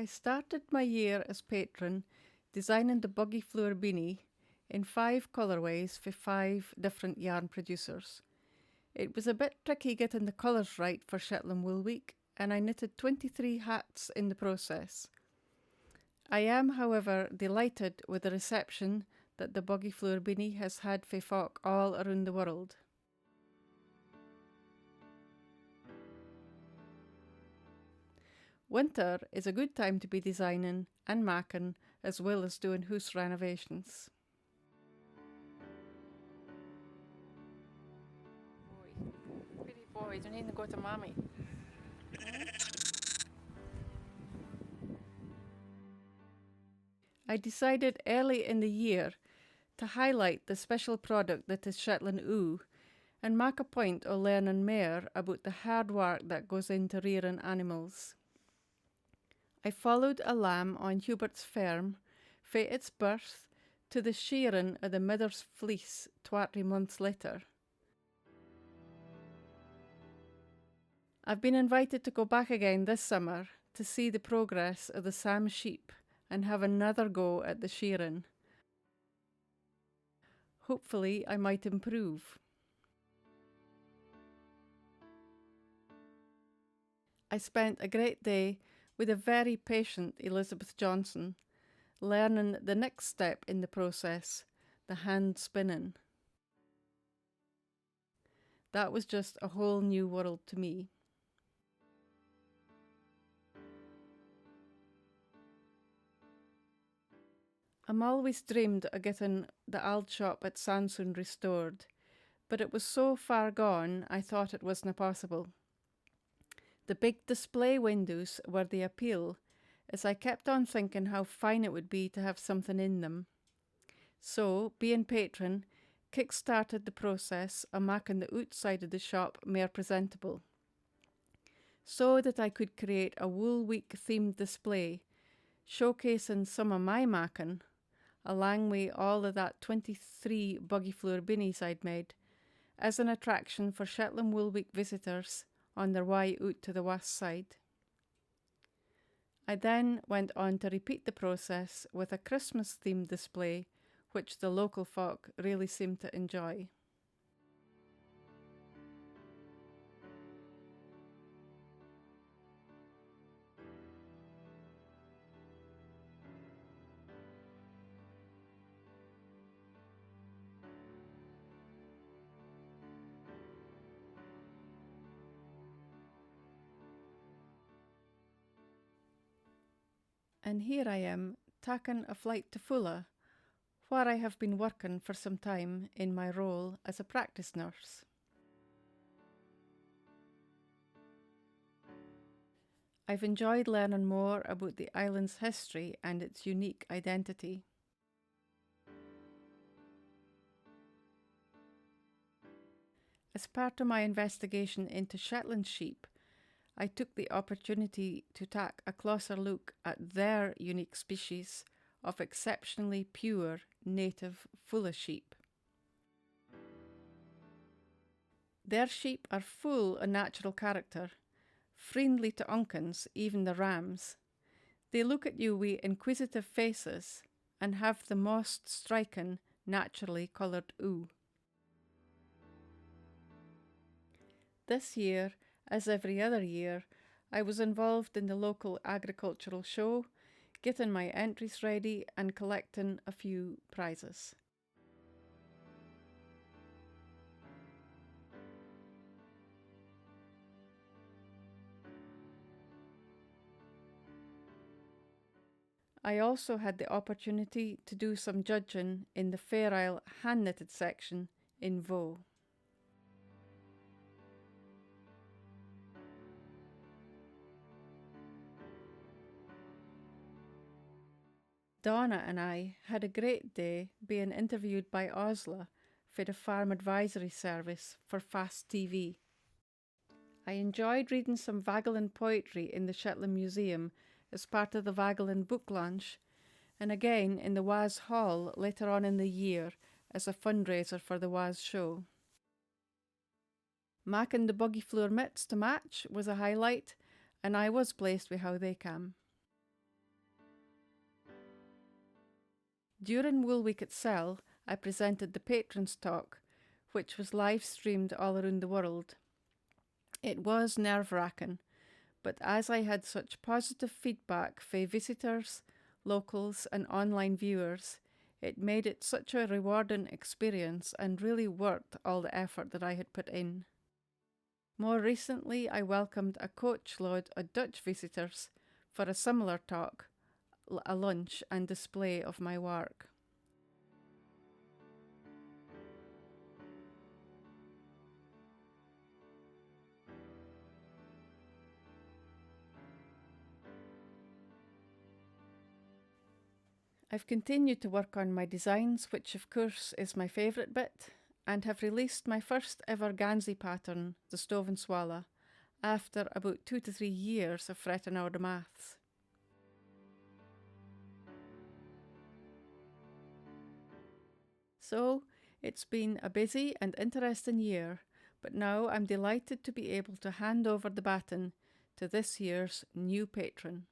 I started my year as patron designing the buggy floor beanie in 5 colourways for 5 different yarn producers. It was a bit tricky getting the colours right for Shetland Wool Week, and I knitted 23 hats in the process. I am, however, delighted with the reception that the buggy floor beanie has had for folk all around the world. Winter is a good time to be designing and making, as well as doing house renovations. Pretty boy, you need to go to mommy. I decided early in the year to highlight the special product that is Shetland Wool and make a point of learning more about the hard work that goes into rearing animals. I followed a lamb on Hubert's farm from its birth to the shearing of the mother's fleece 20 months later. I've been invited to go back again this summer to see the progress of the Sam sheep and have another go at the shearing. Hopefully I might improve. I spent a great day with a very patient Elizabeth Johnson, learning the next step in the process, the hand spinning. That was just a whole new world to me. I'm always dreamed of getting the old shop at Sansoon restored, but it was so far gone I thought it wasn't possible. The big display windows were the appeal, as I kept on thinking how fine it would be to have something in them. So, being patron, kick-started the process of making the outside of the shop more presentable, so that I could create a Wool Week themed display, showcasing some of my making, along with all of that 23 buggy floor beanies I'd made, as an attraction for Shetland Wool Week visitors on their way out to the west side. I then went on to repeat the process with a Christmas-themed display, which the local folk really seemed to enjoy. And here I am, taking a flight to Foula, where I have been working for some time in my role as a practice nurse. I've enjoyed learning more about the island's history and its unique identity. As part of my investigation into Shetland sheep, I took the opportunity to take a closer look at their unique species of exceptionally pure native Foula sheep. Their sheep are full of natural character, friendly to unkins, even the rams. They look at you with inquisitive faces and have the most striking, naturally coloured wool. This year, as every other year, I was involved in the local agricultural show, getting my entries ready and collecting a few prizes. I also had the opportunity to do some judging in the Fair Isle hand-knitted section in Vaux. Donna and I had a great day being interviewed by Osla for the Farm Advisory Service for Fast TV. I enjoyed reading some Vageland poetry in the Shetland Museum as part of the Vageland book launch, and again in the Waz Hall later on in the year as a fundraiser for the Waz show. Making the buggy floor mitts to match was a highlight, and I was pleased with how they came. During Wool Week itself, I presented the Patrons talk, which was live streamed all around the world. It was nerve-wracking, but as I had such positive feedback from visitors, locals and online viewers, it made it such a rewarding experience and really worth all the effort that I had put in. More recently, I welcomed a coachload of Dutch visitors for a similar talk, a lunch and display of my work. I've continued to work on my designs, which of course is my favourite bit, and have released my first ever Gansey pattern, the Stove and Swallow, after about 2 to 3 years of fretting over the maths. So, it's been a busy and interesting year, but now I'm delighted to be able to hand over the baton to this year's new patron.